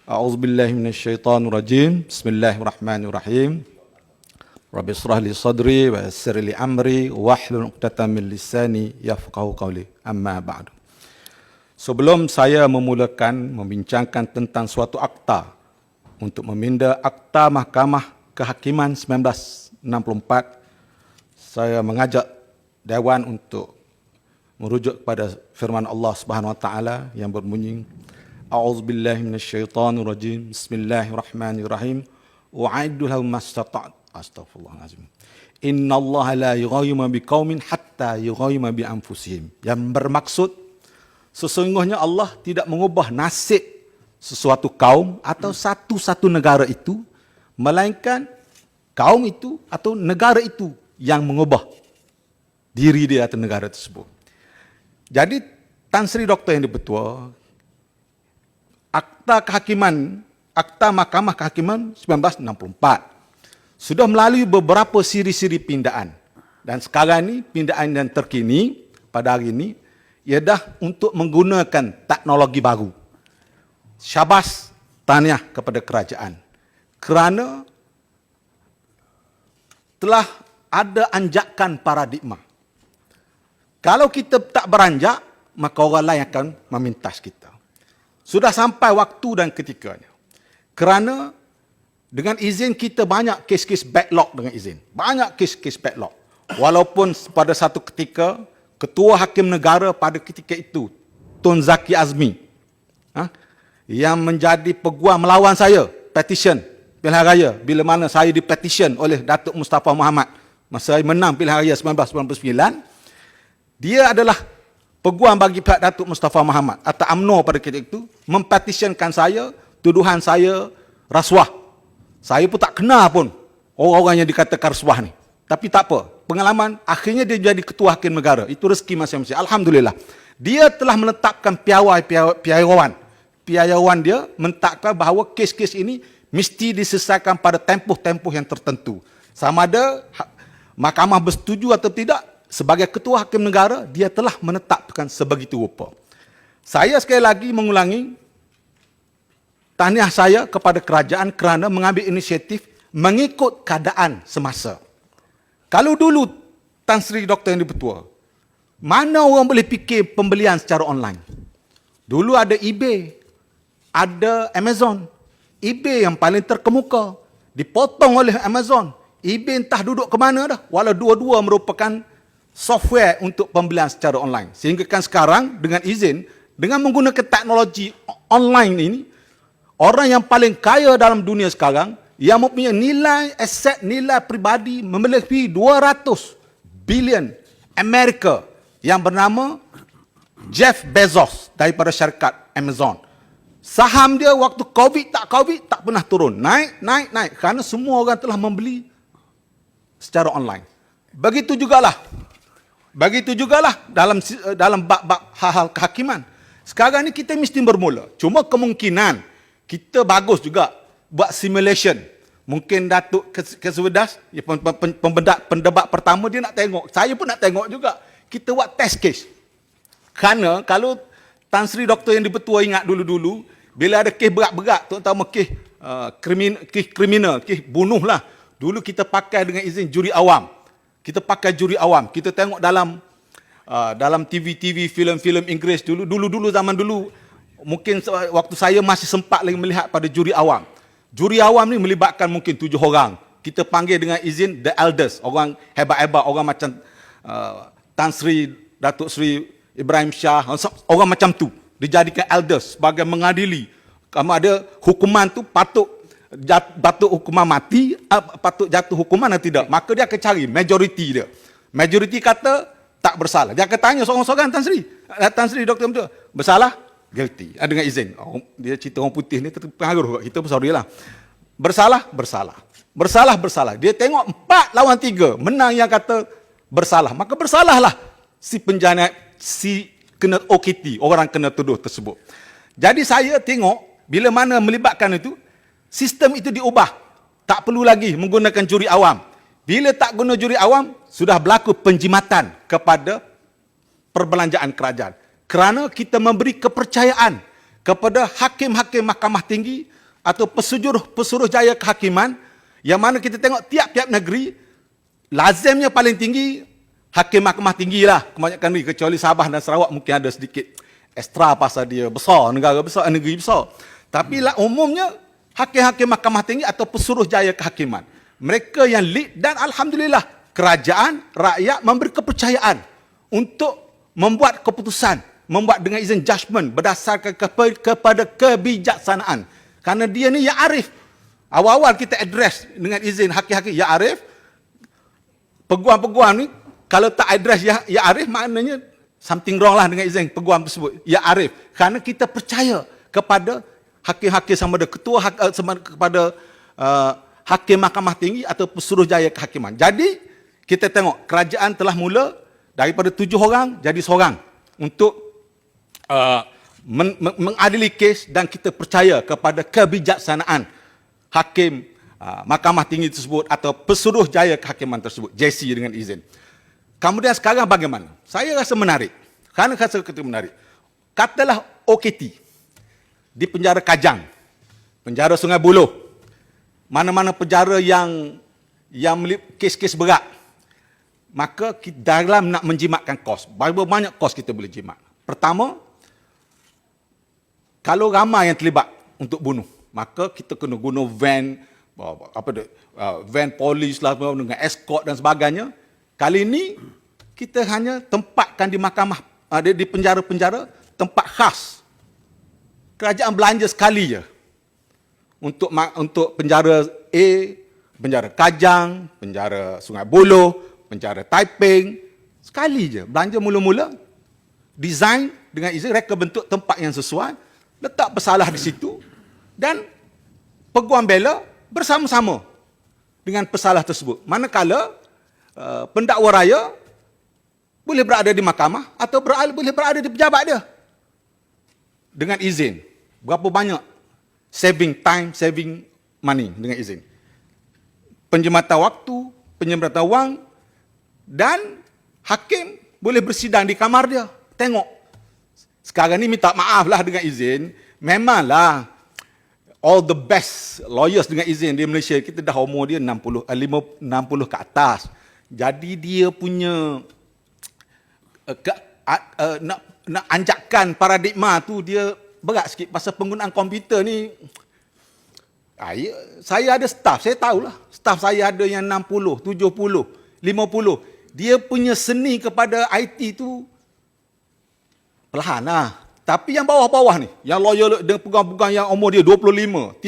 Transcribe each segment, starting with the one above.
A'udzubillahi minasyaitonirrajim. Bismillahirrahmanirrahim. Rabbi shrah li sadri wa yassir li amri wahlul 'uqdatam min lisani yafqahu qawli. Amma ba'du. Sebelum saya memulakan membincangkan tentang suatu akta untuk meminda Akta Mahkamah Kehakiman 1964, saya mengajak Dewan untuk merujuk kepada firman Allah Subhanahu wa taala yang berbunyi, A'udzubillahi minasyaitonirrajim. Bismillahirrahmanirrahim. Wa'iddu lahum mastata'tu. Astaghfirullahalazim. Innallaha la yughayyiru biqaumin hatta yughayyiru bi anfusihim. Yang bermaksud sesungguhnya Allah tidak mengubah nasib sesuatu kaum atau satu negara itu, melainkan kaum itu atau negara itu yang mengubah diri dia atau negara tersebut. Jadi Tan Sri Dr. Yang Dipertua, Akta Mahkamah Kehakiman 1964 sudah melalui beberapa siri-siri pindaan. Dan sekarang ini pindaan yang terkini pada hari ini ialah untuk menggunakan teknologi baru. Syabas tahniah kepada kerajaan kerana telah ada anjakan paradigma. Kalau kita tak beranjak, maka orang lain akan memintas kita. Sudah sampai waktu dan ketikanya. Kerana dengan izin kita banyak kes-kes backlog dengan izin. Banyak kes-kes backlog. Walaupun pada satu ketika, Ketua Hakim Negara pada ketika itu, Tun Zaki Azmi, yang menjadi peguam melawan saya, petition pilihan raya, bila mana saya dipetition oleh Datuk Mustafa Mohamed, masa saya menang pilihan raya 1999, dia adalah peguam bagi pihak Datuk Mustafa Mohamed atau UMNO pada ketika itu, mempetitionkan saya, tuduhan saya rasuah. Saya pun tak kenal pun orang-orang yang dikatakan rasuah ni. Tapi tak apa, pengalaman akhirnya dia jadi Ketua Hakim Negara. Itu rezeki masing-masing. Alhamdulillah. Dia telah menetapkan piawaian. Piawaian dia menetapkan bahawa kes-kes ini mesti diselesaikan pada tempoh-tempoh yang tertentu. Sama ada mahkamah bersetuju atau tidak, sebagai Ketua Hakim Negara, dia telah menetapkan sebegitu rupa. Saya sekali lagi mengulangi tahniah saya kepada kerajaan kerana mengambil inisiatif mengikut keadaan semasa. Kalau dulu Tan Sri Dr. Yang Dipertua, mana orang boleh fikir pembelian secara online? Dulu ada eBay, ada Amazon. eBay yang paling terkemuka, dipotong oleh Amazon. eBay entah duduk ke mana dah, walau dua-dua merupakan software untuk pembelian secara online. Sehingga kan sekarang dengan izin, dengan menggunakan teknologi online ini, orang yang paling kaya dalam dunia sekarang, yang mempunyai nilai aset, nilai pribadi memelebihi 200 bilion Amerika, yang bernama Jeff Bezos daripada syarikat Amazon. Saham dia waktu COVID tak pernah turun. Naik. Kerana semua orang telah membeli secara online. Begitu jugalah dalam bab-bab hal-hal kehakiman. Sekarang ni kita mesti bermula. Cuma kemungkinan kita bagus juga buat simulation. Mungkin Datuk Kesewedas, pendebat pertama dia nak tengok. Saya pun nak tengok juga. Kita buat test case. Kerana kalau Tan Sri Dr. Yang Dipertua ingat dulu-dulu, bila ada kes berat-berat, terutama kes kriminal, kes bunuh lah. Dulu kita pakai dengan izin juri awam. Kita pakai juri awam. Kita tengok dalam TV, filem-filem Inggeris dulu zaman dulu. Mungkin waktu saya masih sempat lagi melihat pada juri awam. Juri awam ni melibatkan mungkin 7 orang. Kita panggil dengan izin the elders. Orang hebat-hebat, orang macam Tan Sri, Datuk Sri Ibrahim Shah, orang macam tu. Dijadikan elders sebagai mengadili. Kalau ada hukuman tu patut hukuman mati, patut jatuh hukuman atau tidak. Maka dia akan cari majoriti dia. Majoriti kata tak bersalah. Dia akan tanya seorang-seorang Tan Sri Dr. Betul, bersalah? Guilty. Dengan izin. Dia cerita orang putih ni terpengaruh. Kita pun sorry lah. Bersalah? Bersalah. Dia tengok 4 lawan 3. Menang yang kata bersalah. Maka bersalahlah si kena OKT, orang kena tuduh tersebut. Jadi saya tengok, bila mana melibatkan itu, sistem itu diubah. Tak perlu lagi menggunakan juri awam. Bila tak guna juri awam, sudah berlaku penjimatan kepada perbelanjaan kerajaan. Kerana kita memberi kepercayaan kepada hakim-hakim mahkamah tinggi atau pesuruh jaya kehakiman, yang mana kita tengok tiap-tiap negeri, lazimnya paling tinggi, hakim mahkamah tinggi lah, kebanyakan negeri, kecuali Sabah dan Sarawak mungkin ada sedikit ekstra pasal dia besar, negeri besar. Tapi lah umumnya, hakim-hakim mahkamah tinggi atau pesuruh jaya kehakiman. Mereka yang lead dan Alhamdulillah, kerajaan, rakyat memberi kepercayaan untuk membuat keputusan, membuat dengan izin judgement berdasarkan kepada kebijaksanaan. Kerana dia ni ya arif. Awal-awal kita address dengan izin hakim-hakim ya arif. Peguam-peguam ni kalau tak address ya arif, maknanya something wrong lah dengan izin peguam tersebut. Ya arif. Kerana kita percaya kepada hakim-hakim sama ada ketua kepada hakim mahkamah tinggi atau pesuruh jaya kehakiman. Jadi kita tengok kerajaan telah mula daripada 7 orang jadi seorang untuk mengadili kes, dan kita percaya kepada kebijaksanaan hakim mahkamah tinggi tersebut atau pesuruh jaya kehakiman tersebut, JC dengan izin. Kemudian sekarang bagaimana? Saya rasa menarik. Kerana rasa kita menarik. Katalah OKT di penjara Kajang, penjara Sungai Buloh, mana-mana penjara yang kes-kes berat, maka kita dalam nak menjimatkan kos, berapa banyak kos kita boleh jimat. Pertama, kalau ramai yang terlibat untuk bunuh, maka kita kena guna van, van polis lah, dengan escort dan sebagainya. Kali ini kita hanya tempatkan di mahkamah, di penjara-penjara tempat khas. Kerajaan belanja sekali je untuk penjara A, penjara Kajang, penjara Sungai Buloh, penjara Taiping, sekali je belanja mula-mula, design dengan izin, reka bentuk tempat yang sesuai, letak pesalah di situ, dan peguam bela bersama-sama dengan pesalah tersebut. Manakala pendakwa raya boleh berada di mahkamah atau boleh berada di pejabat dia dengan izin. Berapa banyak saving time, saving money dengan izin. Penjimatan waktu, penjimatan wang, dan hakim boleh bersidang di kamar dia. Tengok. Sekarang ni minta maaf lah dengan izin. Memanglah all the best lawyers dengan izin di Malaysia, kita dah umur dia 60 ke atas. Jadi dia punya nak anjakkan paradigma tu dia berat sikit. Pasal penggunaan komputer ni, saya ada staff, saya tahulah. Staff saya ada yang 60, 70, 50. Dia punya seni kepada IT tu perlahan lah. Tapi yang bawah-bawah ni, yang lawyer dengan pegang-pegang yang umur dia 25, 30,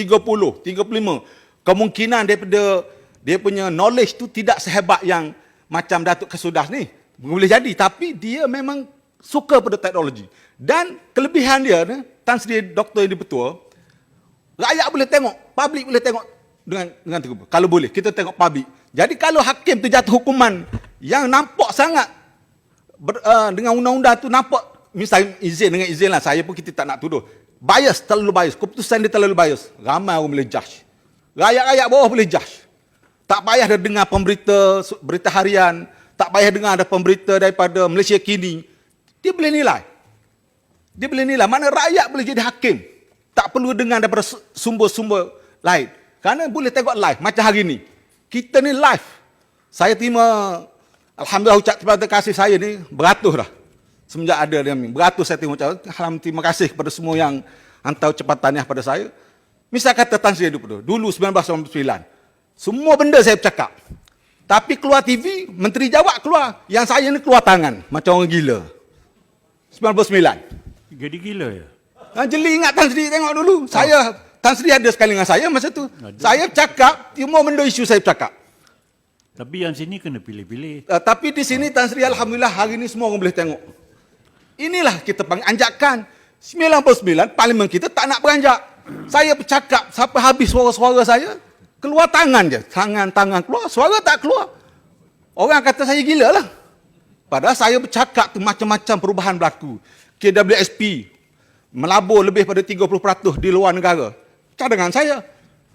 35, kemungkinan daripada dia punya knowledge tu tidak sehebat yang macam Datuk Kesudas ni. Boleh jadi, tapi dia memang suka pada teknologi. Dan kelebihan dia, Tan Sri Doktor yang dipertua, rakyat boleh tengok, publik boleh tengok dengan terbuka. Kalau boleh, kita tengok publik. Jadi kalau hakim tu jatuh hukuman yang nampak sangat dengan undang-undang tu nampak, misalnya izin dengan izin lah, saya pun kita tak nak tuduh. Bias, terlalu bias. Keputusan dia terlalu bias. Ramai orang boleh judge. Rakyat-rakyat bawah boleh judge. Tak payah dah dengar berita harian, tak payah dengar ada pemberita daripada Malaysia Kini. Dia boleh nilai. Dia boleh nilai. Mana rakyat boleh jadi hakim. Tak perlu dengar daripada sumber-sumber lain. Kerana boleh tengok live. Macam hari ni. Kita ni live. Saya terima, Alhamdulillah, ucap terima kasih saya ni beratus dah. Semenjak ada dia ni. Beratus saya terima ucap. Alhamdulillah, terima kasih kepada semua yang hantar ucapan tahniah pada saya. Misal kata Tan Sri dulu 1999. Semua benda saya bercakap. Tapi keluar TV, Menteri Jawab keluar. Yang saya ni keluar tangan. Macam orang gila. 99. Jadi gila ya? Jeli ingat Tan Sri tengok dulu. Saya, Tan Sri ada sekali dengan saya masa tu. Saya cakap, semua benda isu saya bercakap. Tapi yang sini kena pilih-pilih. Tapi di sini Tan Sri Alhamdulillah hari ni semua orang boleh tengok. Inilah kita panggil anjakan. 99, parlimen kita tak nak beranjak. Saya bercakap, sampai habis suara-suara saya, keluar tangan je. Tangan keluar, suara tak keluar. Orang kata saya gila lah. Padahal saya bercakap tu macam-macam perubahan berlaku. KWSP melabur lebih pada 30% di luar negara. Cadangan saya.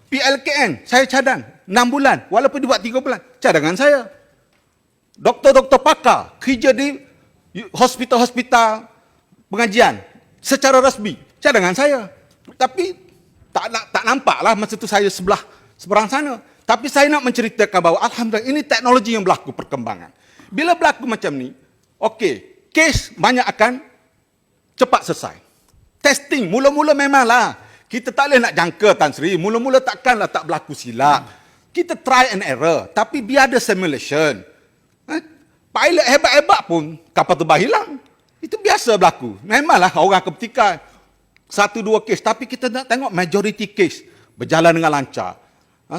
PLKN, saya cadang 6 bulan. Walaupun dibuat 3 bulan, cadangan saya. Doktor-doktor pakar kerja di hospital-hospital pengajian secara rasmi, cadangan saya. Tapi tak nampak lah masa tu saya seberang sana. Tapi saya nak menceritakan bahawa alhamdulillah ini teknologi yang berlaku perkembangan. Bila berlaku macam ni, okey, kes banyak akan cepat selesai. Testing, mula-mula memanglah kita tak boleh nak jangka Tan Sri, mula-mula takkanlah tak berlaku silap. Kita try and error, tapi biar ada simulation. Pilot hebat-hebat pun kapal terbang hilang. Itu biasa berlaku. Memanglah orang kepetikan 1-2 kes, tapi kita nak tengok majority case berjalan dengan lancar.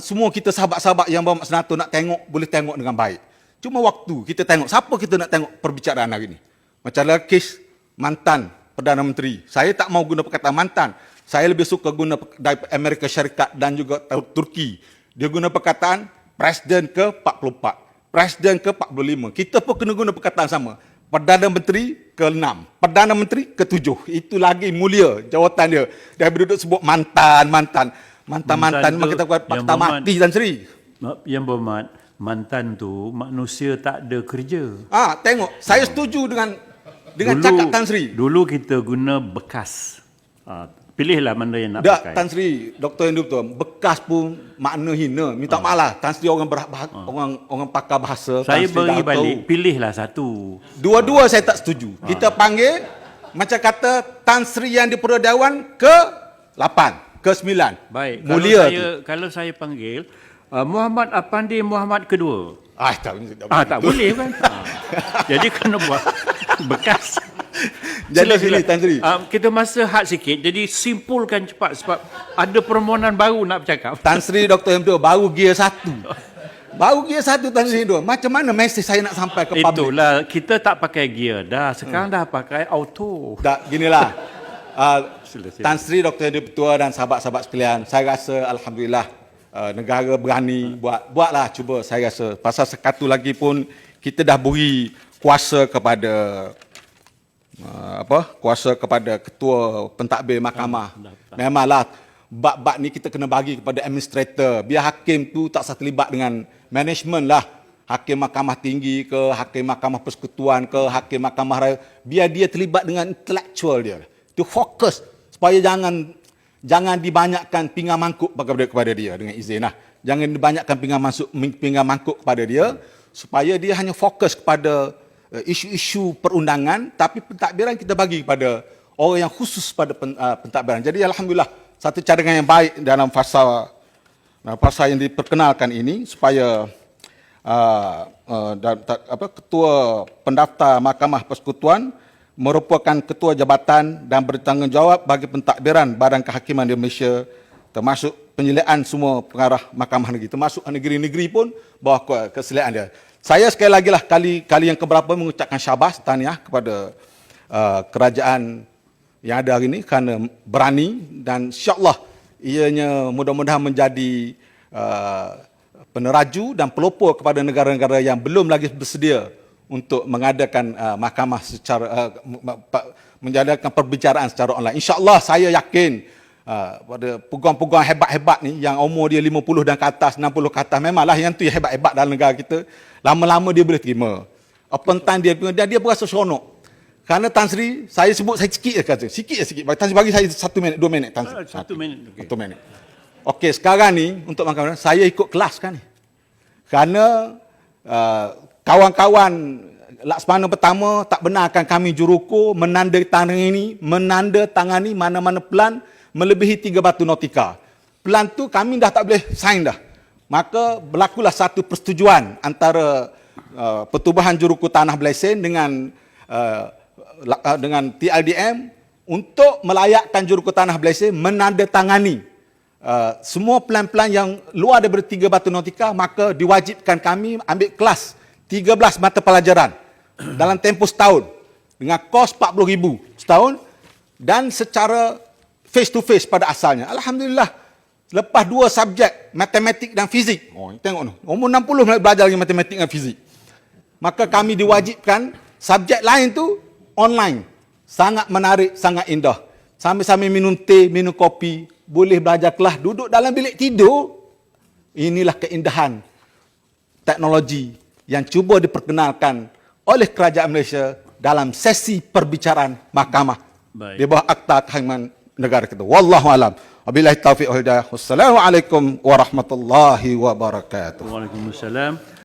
Semua kita sahabat-sahabat yang bawa senator nak tengok, boleh tengok dengan baik. Cuma waktu kita tengok, siapa kita nak tengok perbicaraan hari ini. Macam dalam kes mantan Perdana Menteri. Saya tak mau guna perkataan mantan. Saya lebih suka guna dari Amerika Syarikat dan juga Turki. Dia guna perkataan Presiden ke-44, Presiden ke-45. Kita pun kena guna perkataan sama. Perdana Menteri ke-6, Perdana Menteri ke-7. Itu lagi mulia jawatan dia. Dia duduk sebut mantan. Mantan-mantan memang kita buat fakta mati Tan Sri. Yang berhormat, mantan tu manusia tak ada kerja. Tengok, saya setuju dengan cakap Tan Sri. Dulu kita guna bekas. Pilihlah mana yang nak Tak, pakai. Tan Sri, Dr. Hindu betul. Bekas pun makna hina. Minta maaf lah. Tan Sri orang pakar bahasa. Saya Tan Sri beri dah balik, tahu. pilihlah satu. Dua-dua saya tak setuju. Kita panggil, macam kata Tan Sri yang di Perdawan ke-8, ke-9. Baik, Mulia kalau saya panggil Muhammad Apandi Muhammad kedua. Tak boleh kan? Jadi kena buat bekas. Jadi sini Tan Sri. Kita masa had sikit, jadi simpulkan cepat sebab ada permohonan baru nak bercakap. Tan Sri Dr. Hindu baru gear 1. Baru gear 1 Tan Sri Hindu. Macam mana mesej saya nak sampai ke public? Itulah, kita tak pakai gear dah. Sekarang dah pakai auto. Tak, ginilah. Sila. Tan Sri Dr. Hindu Petua dan sahabat-sahabat sekalian, saya rasa alhamdulillah negara berani buatlah cuba saya rasa. Pasal sekatu lagi pun kita dah beri kuasa kepada kuasa kepada ketua pentadbir mahkamah. Memanglah bab-bab ni kita kena bagi kepada administrator. Biar hakim tu tak usah terlibat dengan management lah. Hakim mahkamah tinggi ke, hakim mahkamah persekutuan ke, hakim mahkamah raya. Biar dia terlibat dengan intellectual dia. Tu fokus supaya jangan dibanyakkan pinggan mangkuk kepada dia dengan izin lah. Jangan dibanyakkan pinggan mangkuk kepada dia supaya dia hanya fokus kepada isu-isu perundangan, tapi pentadbiran kita bagi kepada orang yang khusus pada pentadbiran. Jadi alhamdulillah satu cadangan yang baik dalam fasa yang diperkenalkan ini supaya ketua pendaftar Mahkamah Persekutuan merupakan ketua jabatan dan bertanggungjawab bagi pentadbiran Badan Kehakiman di Malaysia, termasuk penyelidikan semua pengarah mahkamah negeri, termasuk negeri-negeri pun bawah keselidikan dia. Saya sekali lagi lah kali yang keberapa mengucapkan syabas, tahniah kepada kerajaan yang ada hari ini kerana berani dan insyaAllah ianya mudah-mudahan menjadi peneraju dan pelopor kepada negara-negara yang belum lagi bersedia untuk mengadakan mahkamah secara menjadikan perbicaraan secara online. InsyaAllah saya yakin pada peguam-peguam hebat-hebat ni yang umur dia 50 dan ke atas, 60 ke atas, memanglah yang tu yang hebat-hebat dalam negara kita. Lama-lama dia boleh terima. Open time dia berasa seronok. Kerana Tan Sri, saya sebut saya sikit je kata. Sikit. Tan Sri bagi saya 1 minit, 2 minit Tan Sri. 1 minit. Okay. 1 minit. Okey, sekarang ni untuk mahkamah saya ikut kelas kan ni. Kerana kawan-kawan Laksamana pertama tak benarkan kami juruko menandatangani mana-mana pelan melebihi 3 batu nautika. Pelan tu kami dah tak boleh sign dah. Maka berlakulah satu persetujuan antara Pertubuhan Juruku Tanah Blesen dengan TLDM untuk melayakkan Juruku Tanah Blesen menandatangani semua pelan-pelan yang luar daripada 3 batu nautika, maka diwajibkan kami ambil kelas 13 mata pelajaran dalam tempoh setahun dengan kos 40,000 setahun dan secara face to face pada asalnya. Alhamdulillah, lepas 2 subjek matematik dan fizik. Tengok ni, umur 60 belajar lagi matematik dan fizik. Maka kami diwajibkan subjek lain tu online. Sangat menarik, sangat indah. Sambil-sambil minum teh, minum kopi, boleh belajar kelas, duduk dalam bilik tidur. Inilah keindahan teknologi yang cuba diperkenalkan oleh kerajaan Malaysia dalam sesi perbicaraan mahkamah. Baik. Di bawah Akta Kehakiman negara kita. Wallahu alam. Wabillahi taufiq wal hidayah. Wassalamualaikum warahmatullahi wabarakatuh. Waalaikumsalam.